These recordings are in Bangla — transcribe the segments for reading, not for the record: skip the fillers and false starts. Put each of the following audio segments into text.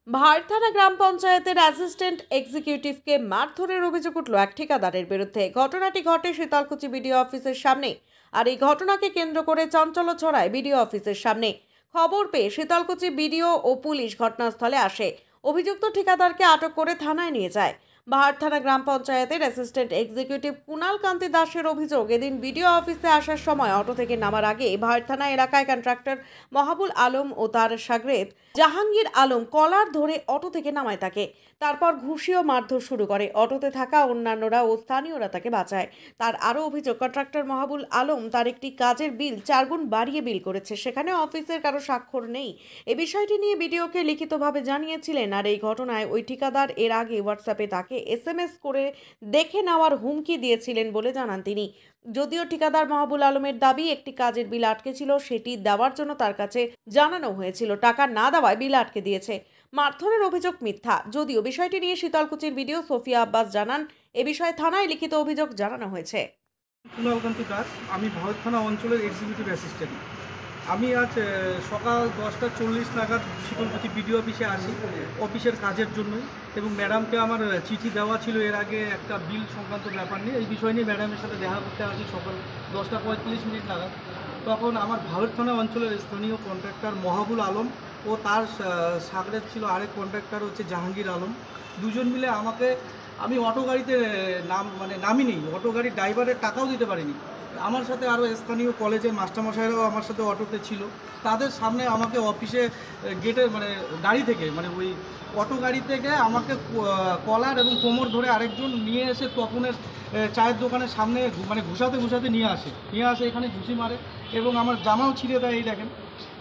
ভারথানা গ্রাম পঞ্চায়েতের অ্যাসিস্ট্যান্ট এক্সিকিউটিভকে মারধরের অভিযোগ উঠল এক ঠিকাদারের বিরুদ্ধে। ঘটনাটি ঘটে শীতলকুচি বিডিও অফিসের সামনে। আর এই ঘটনাকে কেন্দ্র করে চাঞ্চল্য ছড়ায় বিডিও অফিসের সামনে। খবর পেয়ে শীতলকুচি বিডিও ও পুলিশ ঘটনাস্থলে আসে। অভিযুক্ত ঠিকাদারকে আটক করে থানায় নিয়ে যায়। ভারথানা গ্রাম পঞ্চায়েতের অ্যাসিস্ট্যান্ট এক্সিকিউটিভ কুণাল কান্তি দাসের অভিযোগ, এদিন বিডিও অফিসে আসার সময় অটো থেকে নামার আগে ভারথানা এলাকায় কন্ট্রাক্টর মাহবুল আলম ও তার শাগরেদ জাহাঙ্গীর আলম কলার ধরে অটো থেকে নামায় তাকে। তারপর ঘুষি ও মারধর শুরু করে। অটোতে থাকা অন্যান্যরা ও স্থানীয়রা তাকে বাঁচায়। তার আরও অভিযোগ, কন্ট্রাক্টর মাহবুল আলম তার একটি কাজের বিল 4 গুণ বাড়িয়ে বিল করেছে, সেখানে অফিসের কারো স্বাক্ষর নেই। এই বিষয়টি নিয়ে বিডিওকে লিখিতভাবে জানিয়েছিলেন। আর এই ঘটনায় ওই ঠিকাদার এর আগে হোয়াটসঅ্যাপে তাকে SMS করে দেখে নেওয়ার হুমকি দিয়েছিলেন বলে জানান তিনি। যদিও ঠিকাদার মাহবুল আলমের দাবি, একটি কাজের বিল আটকে ছিল, সেটি দেওয়ার জন্য তার কাছে জানানো হয়েছিল, টাকা না দেওয়ায় বিল আটকে দিয়েছে। মারধরের অভিযোগ মিথ্যা। যদিও বিষয়টি নিয়ে শীতলকুচির বিডিও সোফিয়া আব্বাস জানান, এ বিষয়ে থানায় লিখিত অভিযোগ জানানো হয়েছে। কুণাল কান্তি দাস, আমি ভারথানা অঞ্চলের এক্সিকিউটিভ অ্যাসিস্ট্যান্ট। আমি আজ সকাল 10:40 নাগাদ শীতলকুচি বিডিও অফিসে আসি অফিসের কাজের জন্যই, এবং ম্যাডামকে আমার চিঠি দেওয়া ছিল এর আগে একটা বিল সংক্রান্ত ব্যাপার নিয়ে। এই বিষয় নিয়ে ম্যাডামের সাথে দেখা করতে আসি সকাল 10:45 নাগাদ। তখন আমার ভারথানা অঞ্চলের স্থানীয় কন্ট্রাক্টর মাহবুল আলম ও তার শাগরেদ ছিল আরেক কন্ট্রাক্টর হচ্ছে জাহাঙ্গীর আলম, দুজন মিলে আমি অটো গাড়িতে নামিনি, অটো গাড়ির ড্রাইভারের টাকাও দিতে পারিনি। আমার সাথে আরও স্থানীয় কলেজের মাস্টারমশাইরাও আমার সাথে অটোতে ছিল। তাদের সামনে আমাকে অফিসে গেটে গাড়ি থেকে ওই অটো গাড়ি থেকে আমাকে কলার এবং কোমর ধরে আরেকজন নিয়ে এসে তপনের চায়ের দোকানের সামনে ঘুষাতে নিয়ে আসে এখানে ঘুষি মারে এবং আমার জামাও ছিঁড়ে দেয়। এই দেখেন,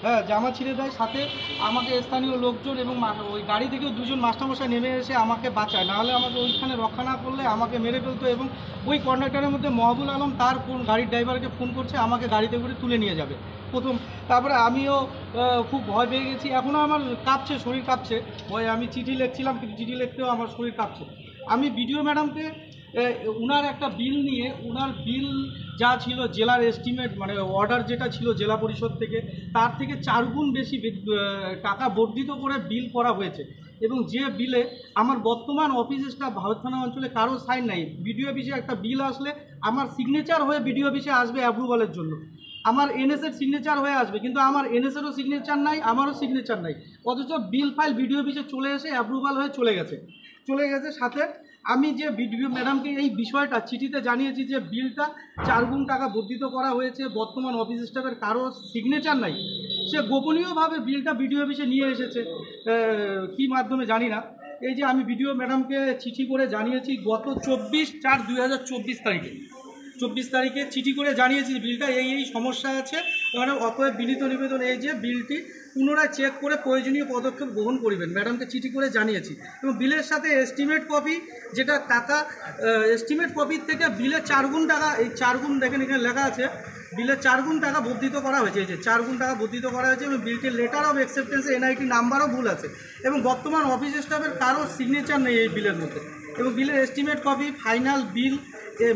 হ্যাঁ, জামা ছিঁড়ে দেয়। সাথে আমাকে স্থানীয় লোকজন এবং ওই গাড়ি থেকেও দুজন মাস্টারমশাই নেমে এসে আমাকে বাঁচায়, নাহলে আমাকে ওইখানে রক্ষা না করলে আমাকে মেরে ফেলতো। এবং ওই কন্ডাক্টরের মধ্যে মাহবুল আলম তার গাড়ির ড্রাইভারকে ফোন করছে আমাকে গাড়িতে করে তুলে নিয়ে যাবে তারপরে আমিও খুব ভয় পেয়ে গেছি। এখনও আমার কাঁপছে, শরীর কাঁপছে ভয়ে। আমি চিঠি লিখছিলাম, কিন্তু চিঠি লিখতেও আমার শরীর কাঁপছে। আমি বিডিও ম্যাডামকে উনার একটা বিল নিয়ে, উনার বিল যা ছিল জেলার এস্টিমেট অর্ডার যেটা ছিল জেলা পরিষদ থেকে, তার থেকে 4 গুণ বেশি টাকা বর্ধিত করে বিল করা হয়েছে। এবং যে বিলে আমার বর্তমান অফিস স্টাফ ভারথানা অঞ্চলে কারো সাইন নাই। বিডিও অফিসে একটা বিল আসলে আমার সিগনেচার হয়ে বিডিও অফিসে আসবে অ্যাপ্রুভালের জন্য, আমার এনএসের সিগনেচার হয়ে আসবে, কিন্তু আমার এনএসেরও সিগনেচার নাই, আমারও সিগনেচার নাই। অথচ বিল ফাইল বিডিও অফিসে চলে এসে অ্যাপ্রুভাল হয়ে চলে গেছে। সাথে আমি যে বিডিও ম্যাডামকে এই বিষয়টা চিঠিতে জানিয়েছি যে বিলটা 4 গুণ টাকা বর্ধিত করা হয়েছে, বর্তমান অফিস স্টাফের কারো সিগনেচার নাই। সে গোপনীয়ভাবে বিলটা বিডিও অফিসে নিয়ে এসেছে, কী মাধ্যমে জানি না। এই যে আমি বিডিও ম্যাডামকে চিঠি করে জানিয়েছি গত 24/4/2024 তারিখে চিঠি করে জানিয়েছি বিলটা এই সমস্যা আছে, অতএব বিনীত নিবেদন এই যে বিলটি পুনরায় চেক করে প্রয়োজনীয় পদক্ষেপ গ্রহণ করবেন। ম্যাডামকে চিঠি করে জানিয়েছি এবং বিলের সাথে এস্টিমেট কপি, যেটা টাকা এস্টিমেট কপির থেকে বিলে 4 গুণ টাকা, এই 4 গুণ দেখেন এখানে লেখা আছে, বিলে 4 গুণ টাকা বর্ধিত করা হয়েছে। এই যে 4 গুণ টাকা বর্ধিত করা হয়েছে এবং বিলটির লেটার অফ অ্যাকসেপ্টেন্স NIT নাম্বারও ভুল আছে এবং বর্তমান অফিস স্টাফের কারো সিগনেচার নেই এই বিলের মধ্যে। এবং বিলের estimate copy, final bill,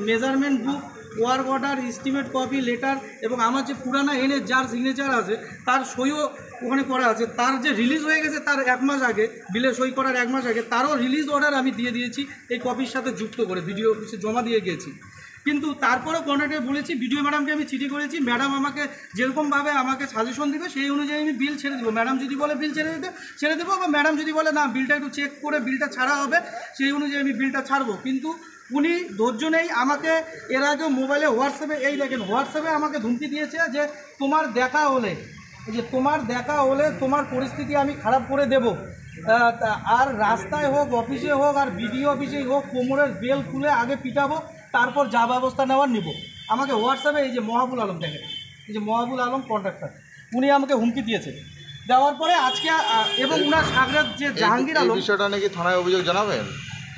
measurement book, work order, estimate copy, letter এবং আমার যে পুরানা এনে যার সিগনেচার আছে তার সইও ওখানে করা আছে। তার যে রিলিজ হয়ে গেছে তার 1 মাস আগে, বিলে সই করার 1 মাস আগে তারও রিলিজ অর্ডার আমি দিয়ে দিয়েছি এই কপির সাথে যুক্ত করে বিডিও অফিসে জমা দিয়ে গিয়েছি। কিন্তু তারপরেও কন্ট্রাক্টরে বলেছি, বিডিও ম্যাডামকে আমি চিঠি করেছি, ম্যাডাম আমাকে যেরকমভাবে আমাকে সাজেশন দেবে সেই অনুযায়ী আমি বিল ছেড়ে দেবো। ম্যাডাম যদি বলে বিল ছেড়ে দেবো, বা ম্যাডাম যদি বলে না বিলটা একটু চেক করে বিলটা ছাড়া হবে, সেই অনুযায়ী আমি বিলটা ছাড়বো। কিন্তু উনি ধৈর্য নেই। আমাকে এর আগেও মোবাইলে হোয়াটসঅ্যাপে, এই দেখেন হোয়াটসঅ্যাপে আমাকে ধমকি দিয়েছে যে তোমার দেখা হলে তোমার পরিস্থিতি আমি খারাপ করে দেব, আর রাস্তায় হোক, অফিসে হোক, আর বিডিও অফিসেই হোক, কোমরের বেল খুলে আগে পিটাবো, তারপর যা ব্যবস্থা নেওয়ার নিব। আমাকে হোয়াটসঅ্যাপে এই যে মাহবুল আলম দেখেন, এই যে মাহবুল আলম কন্ট্রাক্টর, উনি আমাকে হুমকি দিয়েছে। দেওয়ার পরে আজকে এবং উনার সাগরেদ যে জাহাঙ্গীর আলম, বিষয়টা নাকি থানায় অভিযোগ জানাবেন,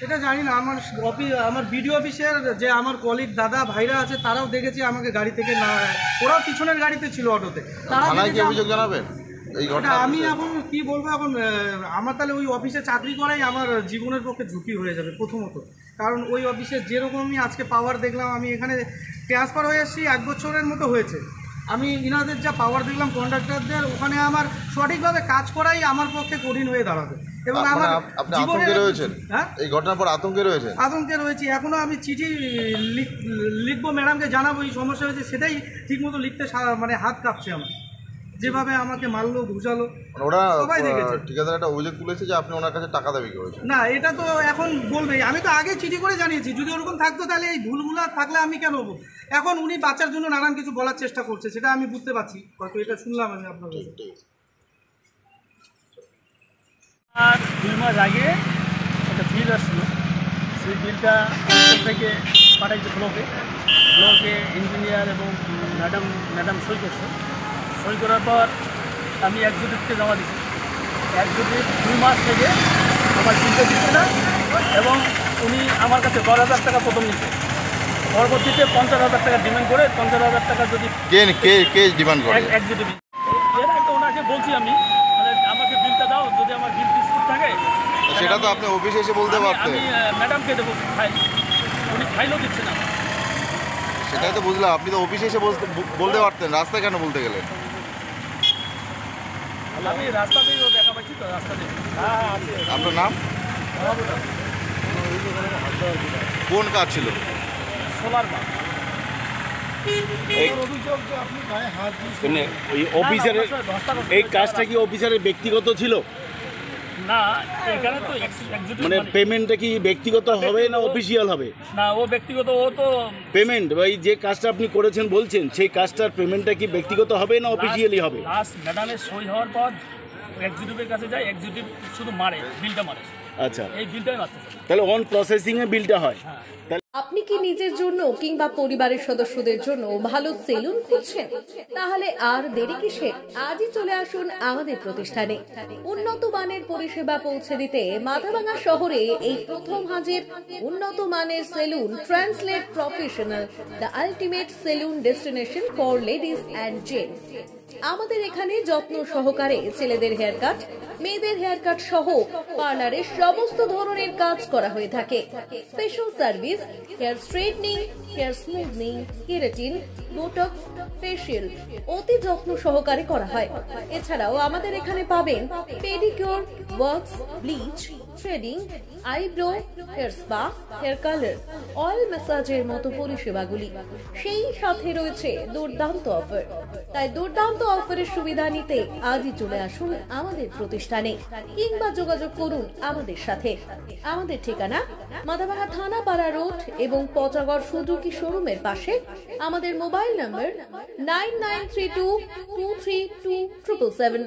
এটা জানি না। আমার বিডিও অফিসের যে আমার কলিগ দাদা ভাইরা আছে তারাও দেখেছি আমাকে গাড়ি থেকে, না ওরাও পিছনের গাড়িতে ছিল অটোতে, তারা অভিযোগ জানাবেন এই ঘটনা। আমি এখন কি বলবো, এখন আমার তাহলে ওই অফিসে চাকরি করাই আমার জীবনের পক্ষে ঝুঁকি হয়ে যাবে প্রথমত। কারণ ওই অফিসে যেরকম আমি আজকে পাওয়ার দেখলাম, আমি এখানে ট্রান্সফার হয়ে এসেছি 1 বছরের মতো হয়েছে, আমি ইনাদের যা পাওয়ার দেখলাম কন্ট্রাক্টরদের, ওখানে আমার সঠিকভাবে কাজ করাই আমার পক্ষে কঠিন হয়ে দাঁড়াবে। এবং আমার আপনি আতঙ্কে রয়েছেন? হ্যাঁ, এই ঘটনার পর আতঙ্কে রয়েছেন? আতঙ্কে রয়েছি। এখনও আমি চিঠি লিখবো, ম্যাডামকে জানাবো এই সমস্যা হয়েছে, সেটাই ঠিকমতো লিখতে মানে হাত কাঁপছে আমার, যেভাবে আমাকে মারলো, ঘুষালো। ওরা সবাই দেখেছে। ঠিকাদার একটা অভিযোগ তুলেছে যে আপনি ওনার কাছে টাকা দাবি করেছেন। না, এটা তো এখন বলবেই, আমি তো আগে চিঠি করে জানিয়েছি। যদি ওরকম থাকতো তাহলে এই ভুলগুলো থাকলে আমি কেন হবো? এখন উনি বাচ্চার জন্য নানান কিছু বলার চেষ্টা করছে, সেটা আমি বুঝতে পারছি, হয়তো এটা শুনলাম আমি আপনার কাছে। আর 2 মাস আগে একটা বিল আসছিল, সেই বিলটা থেকে পাঠাইছে ব্লকে ইঞ্জিনিয়ার এবং ম্যাডাম সই করছে। সই করার পর আমি এক্সিকিউটিভকে জমা দিচ্ছি। এক্সিকিউটিভ 2 মাস থেকে আমার বিলটা দিচ্ছে না এবং উনি আমার কাছে 10,000 টাকা প্রথম নিচ্ছে, পরবর্তীতে 50,000 টাকা ডিমান্ড করে 50,000 টাকা যদি কে ডিমান্ড করে? এক্সিকিউটিভ। এর আগে ওনাকে বলছি আমি, মানে আমাকে বিলটা দাও, যদি আমার বিল ডিসপুট থাকে সেটা তো আপনি অফিসে এসে বলতে পারতেন। আমি ম্যাডামকে দেবো ফাইল, উনি ফাইলও দিচ্ছে না। সেটাই তো বুঝলাম, আপনি তো অফিসে এসে বলতে পারতেন, রাস্তায় কেন বলতে গেলেন? আমি রাস্তাতেই ও দেখা পাচ্ছি তো, রাস্তাতে। আপনার নাম? কোন কাজ ছিল? সোলার মাল। ওই অফিসারের এই কাজটা কি অফিসারের ব্যক্তিগত ছিল? না, এখানে তো এক্সিকিউটিভ মানে পেমেন্টটা কি ব্যক্তিগত হবে না অফিসিয়াল হবে? না, ও ব্যক্তিগত, ও তো পেমেন্ট বা এই যে কাজটা আপনি করেছেন বলছেন, সেই কাজটার পেমেন্টটা কি ব্যক্তিগত হবে না অফিসিয়ালি হবে? লাস্ট ম্যাডামের সই হওয়ার পর এক্সিকিউটিভের কাছে যায়, এক্সিকিউটিভ শুধু মারে, বিলটা মারে। আচ্ছা, এই বিলটাই মারতে। তাহলে অন প্রসেসিংয়ে বিলটা হয়। আপনি কি নিজের জন্য কিংবা পরিবারের সদস্যদের জন্য ভালো সেলুন খুঁজছেন? তাহলে আর দেরি কিসের? আজই চলে আসুন আমাদের প্রতিষ্ঠানে। উন্নত মানের পরিষেবা পৌঁছে দিতে মাথাভাঙা শহরে এই প্রথম হাজির উন্নত মানের salon translate professional, the ultimate salon destination for ladies and gents. আমাদের এখানে যত্ন সহকারে ছেলেদের হেয়ার কাট, মেয়েদের হেয়ার কাট সহ পার্লারের সমস্ত ধরনের কাজ করা হয়ে থাকে। Special service, hair straightening, hair smoothening, keratin, botox, facial অতি যত্ন সহকারে করা হয়। এছাড়াও আমাদের এখানে পাবেন pedicure, wax, bleach, threading, eyebrow, hair spa, hair colour, oil ম্যাসাজের মতো পরিষেবাগুলি। সেই সাথে রয়েছে দুর্দান্ত অফার। তাই দুর্দান্ত অফারের সুবিধা নিতে আজই চলে আসুন আমাদের প্রতিষ্ঠানে কিংবা যোগাযোগ করুন আমাদের সাথে। আমাদের ঠিকানা মাথাভাঙা থানাপাড়া রোড এবং পচাগড় সুজুকি শোরুমের পাশে। আমাদের মোবাইল নম্বর 9932232777।